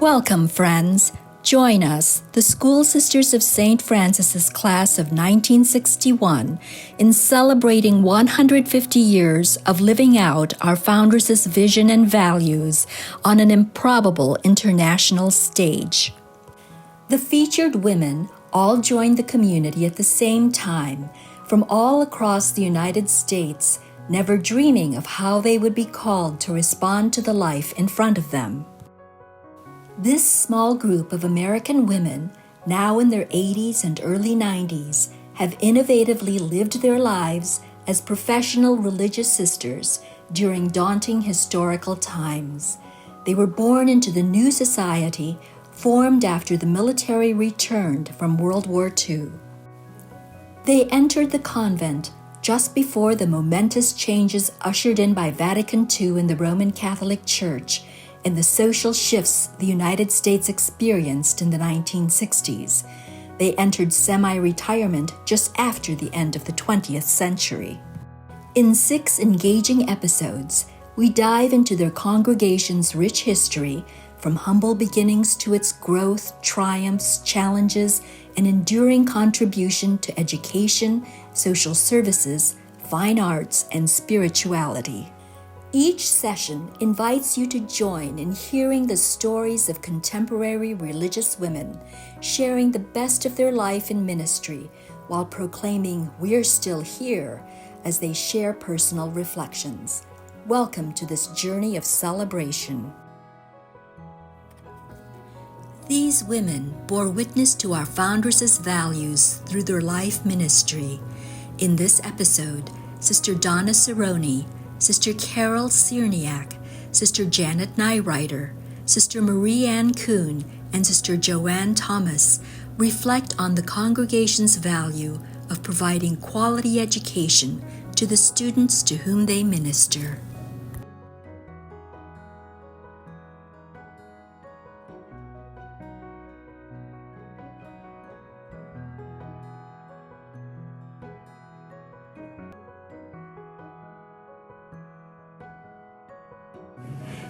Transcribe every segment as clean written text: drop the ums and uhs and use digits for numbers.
Welcome, friends. Join us, the School Sisters of St. Francis's class of 1961, in celebrating 150 years of living out our founders' vision and values on an improbable international stage. The featured women all joined the community at the same time, from all across the United States, never dreaming of how they would be called to respond to the life in front of them. This small group of American women, now in their 80s and early 90s, have innovatively lived their lives as professional religious sisters during daunting historical times. They were born into the new society formed after the military returned from World War II. They entered the convent just before the momentous changes ushered in by Vatican II in the Roman Catholic Church and the social shifts the United States experienced in the 1960s. They entered semi-retirement just after the end of the 20th century. In 6 engaging episodes, we dive into their congregation's rich history, from humble beginnings to its growth, triumphs, challenges, and enduring contribution to education, social services, fine arts, and spirituality. Each session invites you to join in hearing the stories of contemporary religious women, sharing the best of their life in ministry while proclaiming "We're still here" as they share personal reflections. Welcome to this journey of celebration. These women bore witness to our founders' values through their life ministry. In this episode, Sister Donna Cerrone, Sister Carole Cierniak, Sister Janet Nyrider, Sister Marianne Kuhn, and Sister Joanne Thomas reflect on the congregation's value of providing quality education to the students to whom they minister.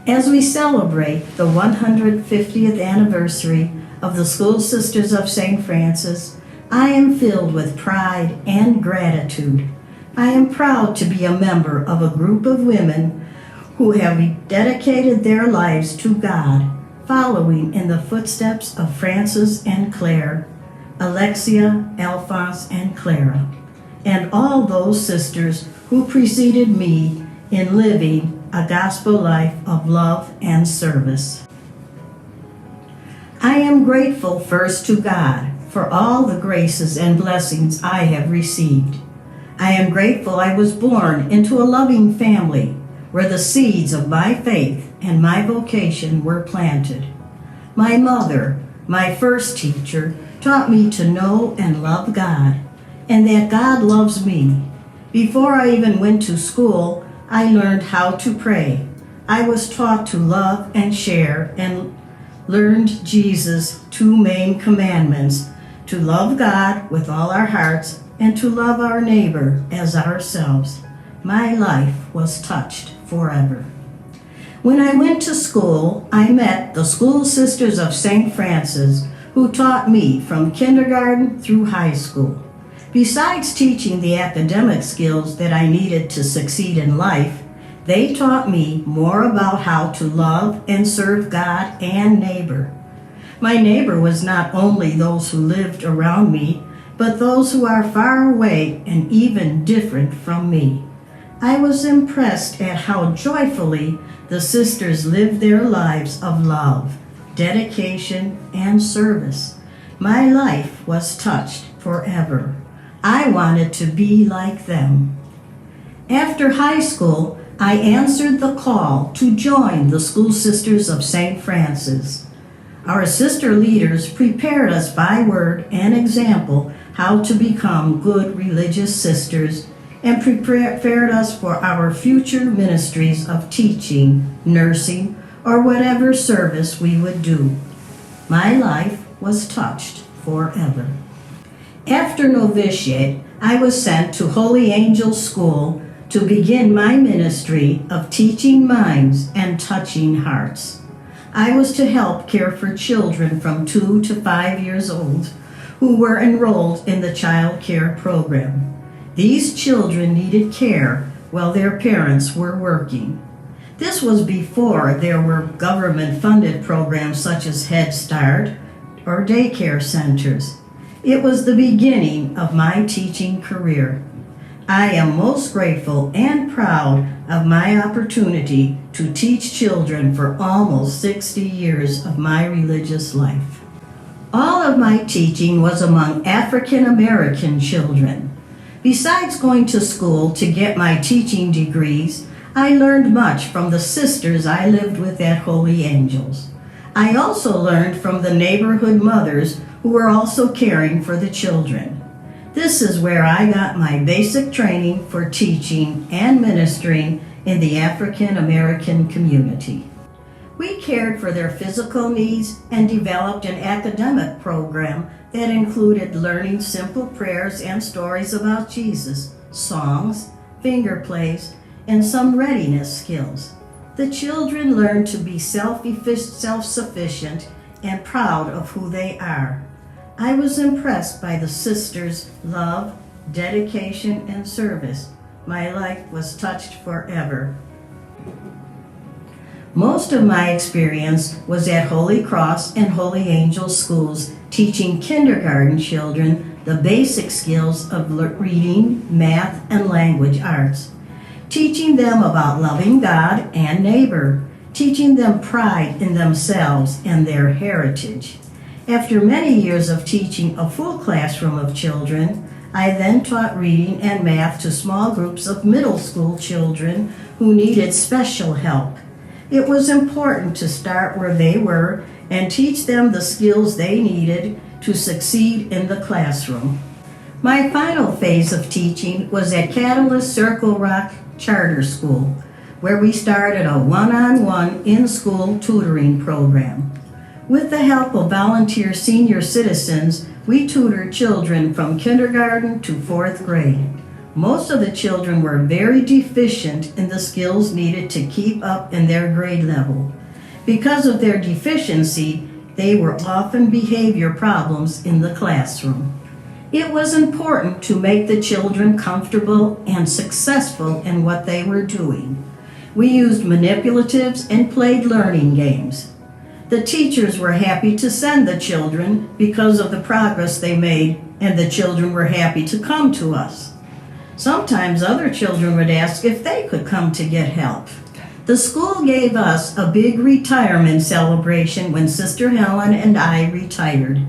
As we celebrate the 150th anniversary of the School Sisters of St. Francis, I am filled with pride and gratitude. I am proud to be a member of a group of women who have dedicated their lives to God, following in the footsteps of Francis and Claire, Alexia, Alphonse, and Clara, and all those sisters who preceded me in living a gospel life of love and service. I am grateful first to God for all the graces and blessings I have received. I am grateful I was born into a loving family where the seeds of my faith and my vocation were planted. My mother, my first teacher, taught me to know and love God, and that God loves me. Before I even went to school, I learned how to pray. I was taught to love and share and learned Jesus' 2 main commandments, to love God with all our hearts and to love our neighbor as ourselves. My life was touched forever. When I went to school, I met the School Sisters of St. Francis, who taught me from kindergarten through high school. Besides teaching the academic skills that I needed to succeed in life, they taught me more about how to love and serve God and neighbor. My neighbor was not only those who lived around me, but those who are far away and even different from me. I was impressed at how joyfully the sisters lived their lives of love, dedication, and service. My life was touched forever. I wanted to be like them. After high school, I answered the call to join the School Sisters of St. Francis. Our sister leaders prepared us by word and example how to become good religious sisters and prepared us for our future ministries of teaching, nursing, or whatever service we would do. My life was touched forever. After novitiate, I was sent to Holy Angel School to begin my ministry of teaching minds and touching hearts. I was to help care for children from 2 to 5 years old who were enrolled in the child care program. These children needed care while their parents were working. This was before there were government-funded programs such as Head Start or daycare centers. It was the beginning of my teaching career. I am most grateful and proud of my opportunity to teach children for almost 60 years of my religious life. All of my teaching was among African American children. Besides going to school to get my teaching degrees, I learned much from the sisters I lived with at Holy Angels. I also learned from the neighborhood mothers who were also caring for the children. This is where I got my basic training for teaching and ministering in the African American community. We cared for their physical needs and developed an academic program that included learning simple prayers and stories about Jesus, songs, finger plays, and some readiness skills. The children learned to be self-sufficient and proud of who they are. I was impressed by the sisters' love, dedication, and service. My life was touched forever. Most of my experience was at Holy Cross and Holy Angel schools, teaching kindergarten children the basic skills of reading, math, and language arts, teaching them about loving God and neighbor, teaching them pride in themselves and their heritage. After many years of teaching a full classroom of children, I then taught reading and math to small groups of middle school children who needed special help. It was important to start where they were and teach them the skills they needed to succeed in the classroom. My final phase of teaching was at Catalyst Circle Rock Charter School, where we started a one-on-one in-school tutoring program. With the help of volunteer senior citizens, we tutored children from kindergarten to 4th grade. Most of the children were very deficient in the skills needed to keep up in their grade level. Because of their deficiency, they were often behavior problems in the classroom. It was important to make the children comfortable and successful in what they were doing. We used manipulatives and played learning games. The teachers were happy to send the children because of the progress they made, and the children were happy to come to us. Sometimes other children would ask if they could come to get help. The school gave us a big retirement celebration when Sister Helen and I retired.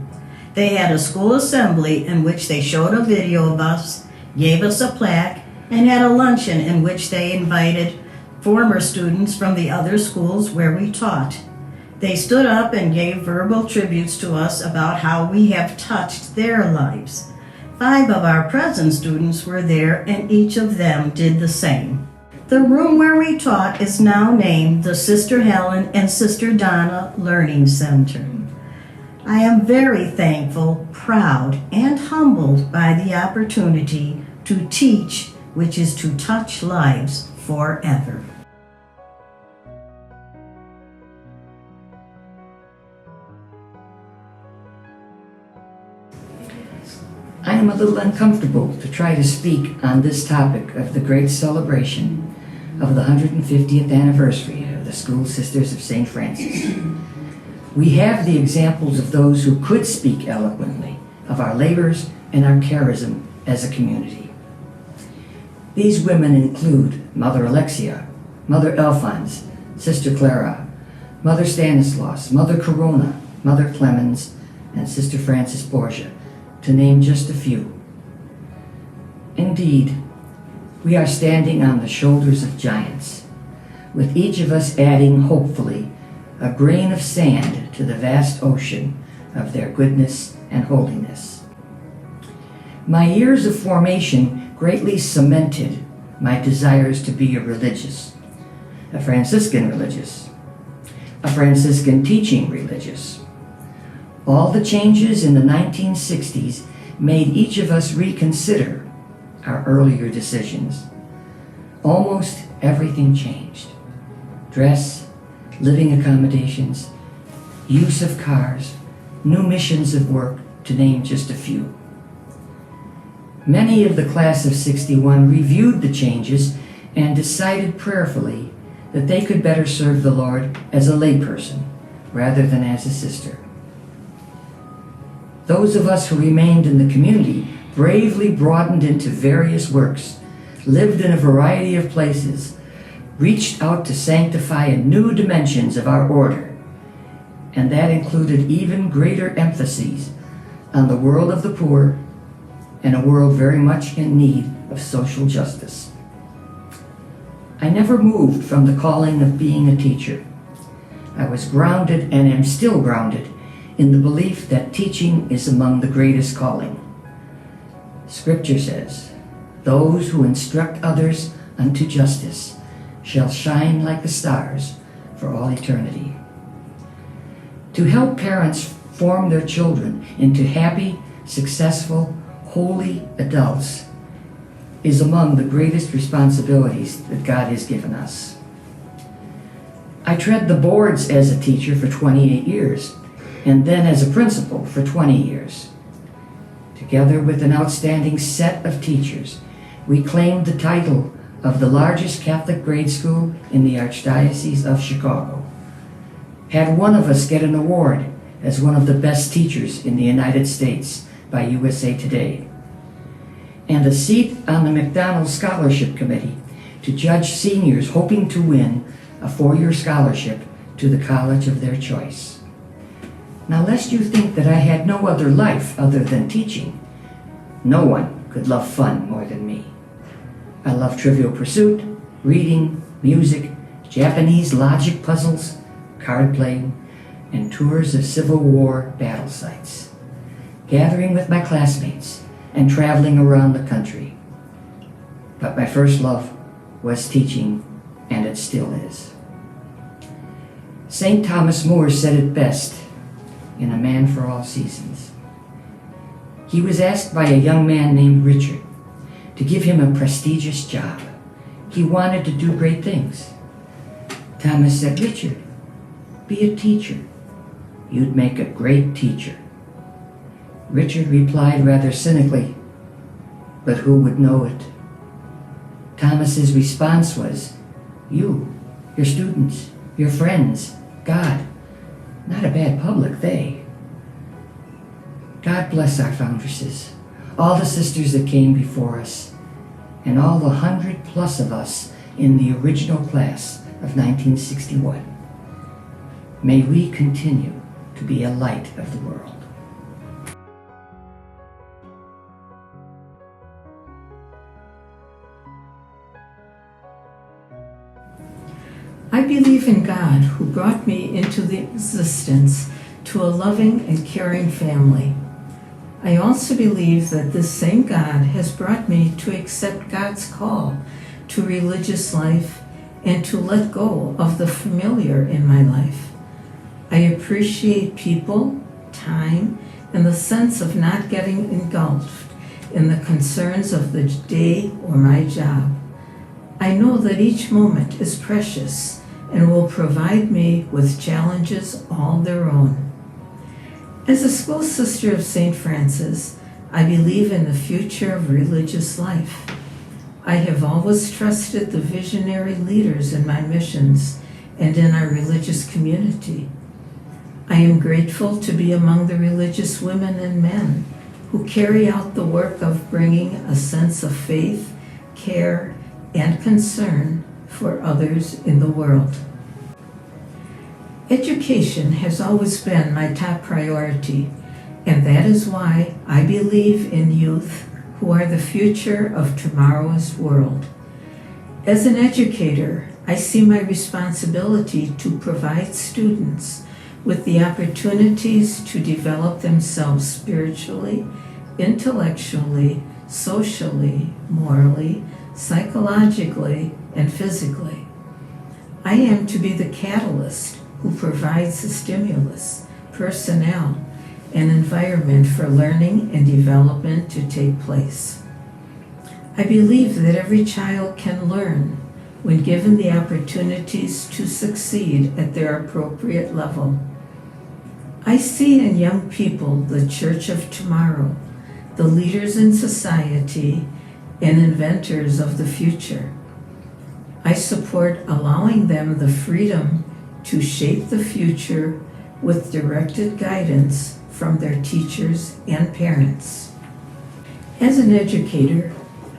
They had a school assembly in which they showed a video of us, gave us a plaque, and had a luncheon in which they invited former students from the other schools where we taught. They stood up and gave verbal tributes to us about how we have touched their lives. 5 of our present students were there, and each of them did the same. The room where we taught is now named the Sister Helen and Sister Donna Learning Center. I am very thankful, proud, and humbled by the opportunity to teach, which is to touch lives forever. I am a little uncomfortable to try to speak on this topic of the great celebration of the 150th anniversary of the School Sisters of St. Francis. We have the examples of those who could speak eloquently of our labors and our charism as a community. These women include Mother Alexia, Mother Alphonse, Sister Clara, Mother Stanislaus, Mother Corona, Mother Clemens, and Sister Frances Borgia, to name just a few. Indeed, we are standing on the shoulders of giants, with each of us adding, hopefully, a grain of sand to the vast ocean of their goodness and holiness. My years of formation greatly cemented my desires to be a Franciscan religious, a Franciscan teaching religious. All the changes in the 1960s made each of us reconsider our earlier decisions. Almost everything changed. Dress, living accommodations, use of cars, new missions of work, to name just a few. Many of the class of '61 reviewed the changes and decided prayerfully that they could better serve the Lord as a layperson rather than as a sister. Those of us who remained in the community bravely broadened into various works, lived in a variety of places, reached out to sanctify new dimensions of our order, and that included even greater emphases on the world of the poor and a world very much in need of social justice. I never moved from the calling of being a teacher. I was grounded and am still grounded in the belief that teaching is among the greatest calling. Scripture says, "Those who instruct others unto justice shall shine like the stars for all eternity." To help parents form their children into happy, successful, holy adults is among the greatest responsibilities that God has given us. I tread the boards as a teacher for 28 years, and then as a principal for 20 years. Together with an outstanding set of teachers, we claimed the title of the largest Catholic grade school in the Archdiocese of Chicago. Had one of us get an award as one of the best teachers in the United States by USA Today, and a seat on the McDonald Scholarship Committee to judge seniors hoping to win a 4-year scholarship to the college of their choice. Now, lest you think that I had no other life other than teaching, no one could love fun more than me. I love Trivial Pursuit, reading, music, Japanese logic puzzles, card playing, and tours of Civil War battle sites, gathering with my classmates, and traveling around the country. But my first love was teaching, and it still is. St. Thomas More said it best in A Man for All Seasons. He was asked by a young man named Richard to give him a prestigious job. He wanted to do great things. Thomas said, "Richard, be a teacher. You'd make a great teacher." Richard replied rather cynically, "But who would know it?" Thomas's response was, "You, your students, your friends, God. Not a bad public, they." God bless our foundresses, all the sisters that came before us, and all the 100+ of us in the original class of 1961. May we continue to be a light of the world. I believe in God who brought me into the existence to a loving and caring family. I also believe that this same God has brought me to accept God's call to religious life and to let go of the familiar in my life. I appreciate people, time, and the sense of not getting engulfed in the concerns of the day or my job. I know that each moment is precious and will provide me with challenges all their own. As a school sister of St. Francis, I believe in the future of religious life. I have always trusted the visionary leaders in my missions and in our religious community. I am grateful to be among the religious women and men who carry out the work of bringing a sense of faith, care, and concern for others in the world. Education has always been my top priority, and that is why I believe in youth who are the future of tomorrow's world. As an educator, I see my responsibility to provide students with the opportunities to develop themselves spiritually, intellectually, socially, morally, psychologically, and physically. I am to be the catalyst who provides the stimulus, personnel, and environment for learning and development to take place. I believe that every child can learn, when given the opportunities to succeed at their appropriate level. I see in young people the church of tomorrow, the leaders in society, and inventors of the future. I support allowing them the freedom to shape the future with directed guidance from their teachers and parents. As an educator,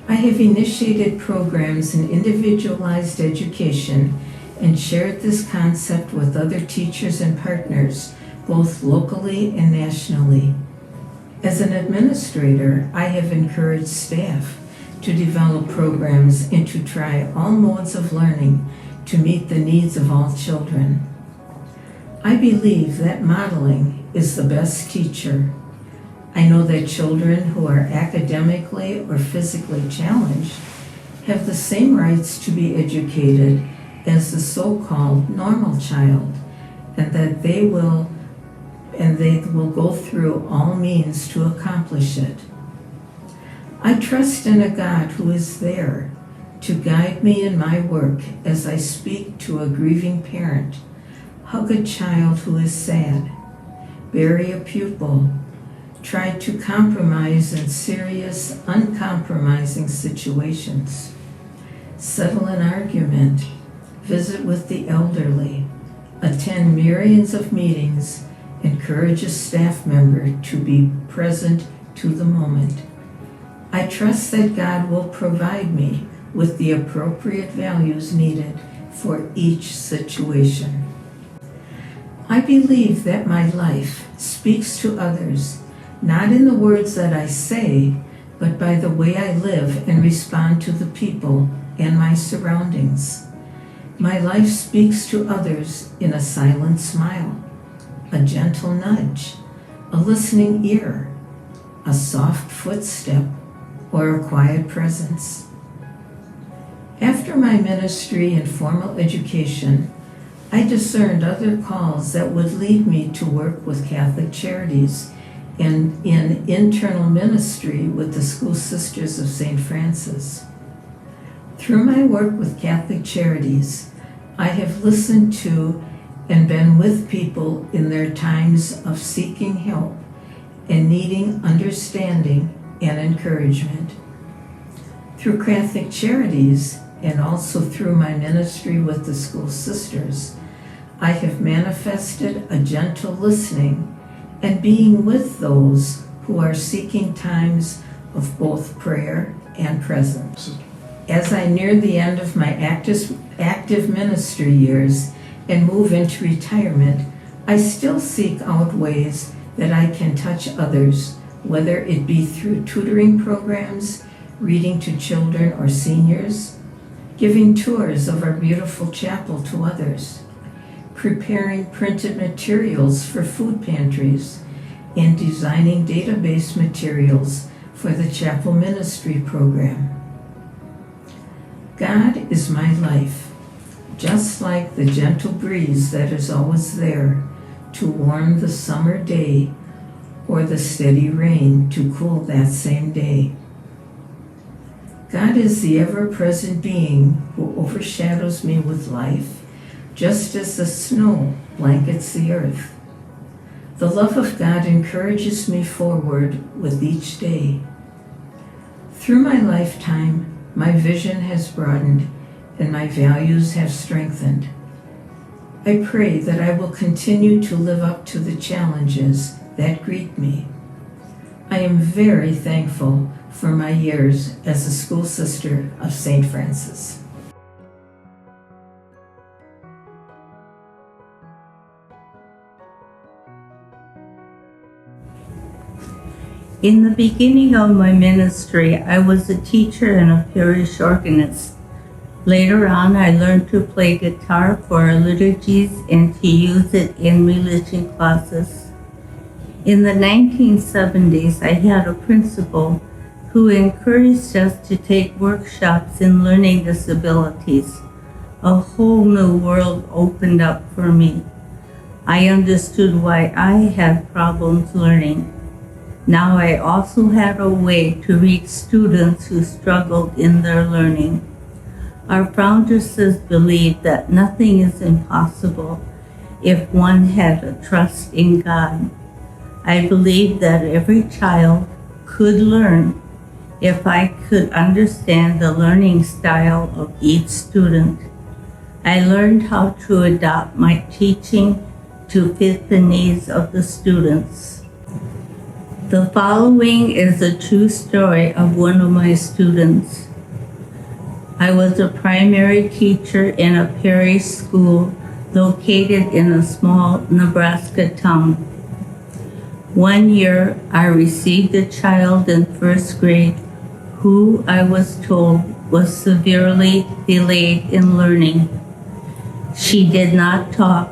I have initiated programs in individualized education and shared this concept with other teachers and partners, both locally and nationally. As an administrator, I have encouraged staff to develop programs and to try all modes of learning to meet the needs of all children. I believe that modeling is the best teacher. I know that children who are academically or physically challenged have the same rights to be educated as the so-called normal child, and that they will go through all means to accomplish it. I trust in a God who is there to guide me in my work as I speak to a grieving parent, hug a child who is sad, bury a pupil, try to compromise in serious, uncompromising situations, settle an argument, visit with the elderly, attend myriads of meetings, encourage a staff member to be present to the moment. I trust that God will provide me with the appropriate values needed for each situation. I believe that my life speaks to others, not in the words that I say, but by the way I live and respond to the people and my surroundings. My life speaks to others in a silent smile, a gentle nudge, a listening ear, a soft footstep, or a quiet presence. After my ministry in formal education, I discerned other calls that would lead me to work with Catholic Charities and in internal ministry with the School Sisters of St. Francis. Through my work with Catholic Charities, I have listened to and been with people in their times of seeking help and needing understanding and encouragement. Through Catholic Charities and also through my ministry with the School Sisters, I have manifested a gentle listening and being with those who are seeking times of both prayer and presence. As I near the end of my active ministry years and move into retirement, I still seek out ways that I can touch others, whether it be through tutoring programs, reading to children or seniors, giving tours of our beautiful chapel to others, preparing printed materials for food pantries, and designing database materials for the chapel ministry program. God is my life, just like the gentle breeze that is always there to warm the summer day or the steady rain to cool that same day. God is the ever-present being who overshadows me with life, just as the snow blankets the earth. The love of God encourages me forward with each day. Through my lifetime, my vision has broadened and my values have strengthened. I pray that I will continue to live up to the challenges that greet me. I am very thankful for my years as a school sister of St. Francis. In the beginning of my ministry, I was a teacher and a parish organist. Later on, I learned to play guitar for our liturgies and to use it in religion classes. In the 1970s, I had a principal who encouraged us to take workshops in learning disabilities. A whole new world opened up for me. I understood why I had problems learning. Now I also had a way to reach students who struggled in their learning. Our foundresses believed that nothing is impossible if one had a trust in God. I believe that every child could learn if I could understand the learning style of each student. I learned how to adapt my teaching to fit the needs of the students. The following is a true story of one of my students. I was a primary teacher in a parish school located in a small Nebraska town. One year, I received a child in first grade who I was told was severely delayed in learning. She did not talk,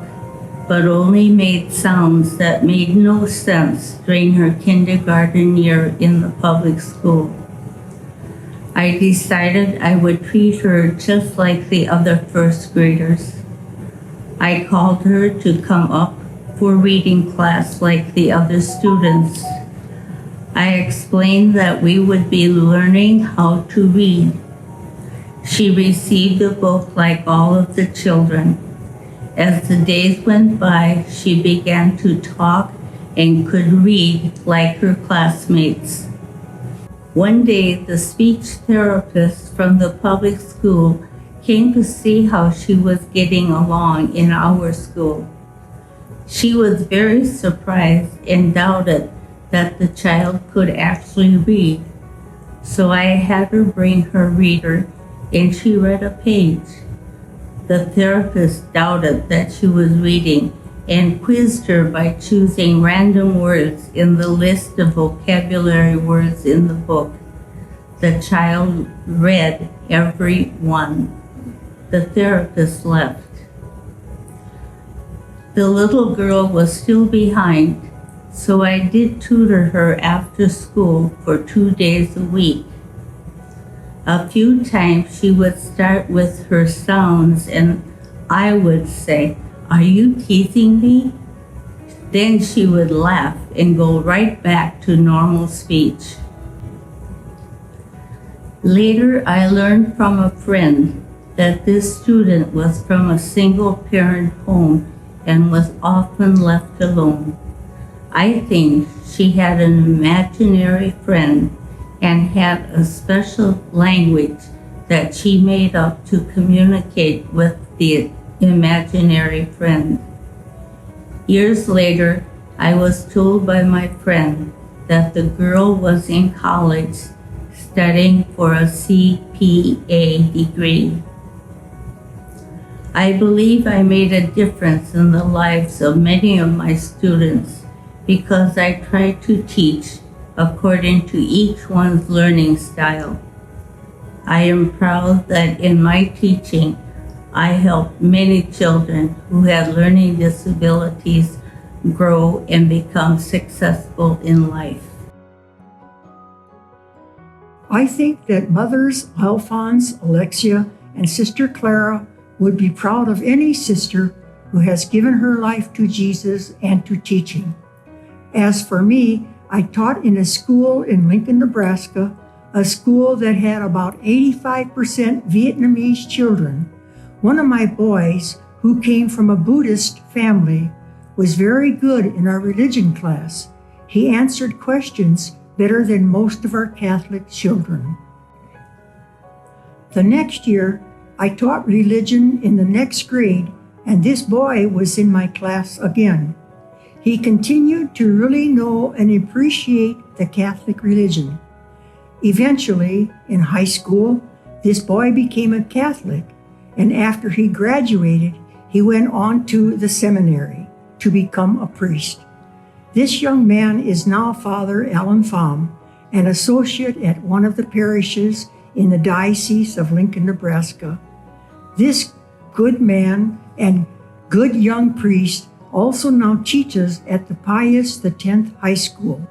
but only made sounds that made no sense during her kindergarten year in the public school. I decided I would treat her just like the other first graders. I called her to come up for reading class like the other students. I explained that we would be learning how to read. She received the book like all of the children. As the days went by, she began to talk and could read like her classmates. One day, the speech therapist from the public school came to see how she was getting along in our school. She was very surprised and doubted that the child could actually read. So I had her bring her reader and she read a page. The therapist doubted that she was reading and quizzed her by choosing random words in the list of vocabulary words in the book. The child read every one. The therapist left. The little girl was still behind, so I did tutor her after school for 2 days a week. A few times she would start with her sounds and I would say, "Are you teasing me?" Then she would laugh and go right back to normal speech. Later, I learned from a friend that this student was from a single-parent home and was often left alone. I think she had an imaginary friend and had a special language that she made up to communicate with the imaginary friend. Years later, I was told by my friend that the girl was in college studying for a CPA degree. I believe I made a difference in the lives of many of my students because I tried to teach according to each one's learning style. I am proud that in my teaching, I helped many children who had learning disabilities grow and become successful in life. I think that Mothers Alphonse, Alexia, and Sister Clara would be proud of any sister who has given her life to Jesus and to teaching. As for me, I taught in a school in Lincoln, Nebraska, a school that had about 85% Vietnamese children. One of my boys, who came from a Buddhist family, was very good in our religion class. He answered questions better than most of our Catholic children. The next year, I taught religion in the next grade, and this boy was in my class again. He continued to really know and appreciate the Catholic religion. Eventually, in high school, this boy became a Catholic, and after he graduated, he went on to the seminary to become a priest. This young man is now Father Alan Pham, an associate at one of the parishes in the Diocese of Lincoln, Nebraska. This good man and good young priest also now teaches at the Pius X High School.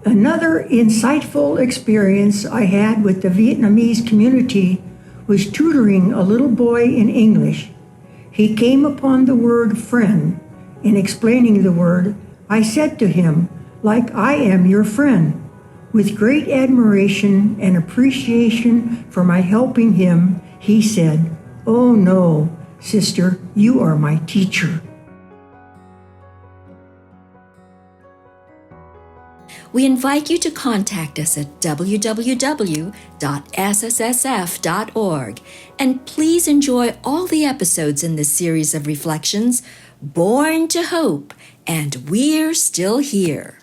Another insightful experience I had with the Vietnamese community was tutoring a little boy in English. He came upon the word friend. In explaining the word, I said to him, "Like I am your friend." With great admiration and appreciation for my helping him, He said, "Oh no, sister, you are my teacher." We invite you to contact us at www.sssf.org, and please enjoy all the episodes in this series of reflections, Born to Hope and We're Still Here.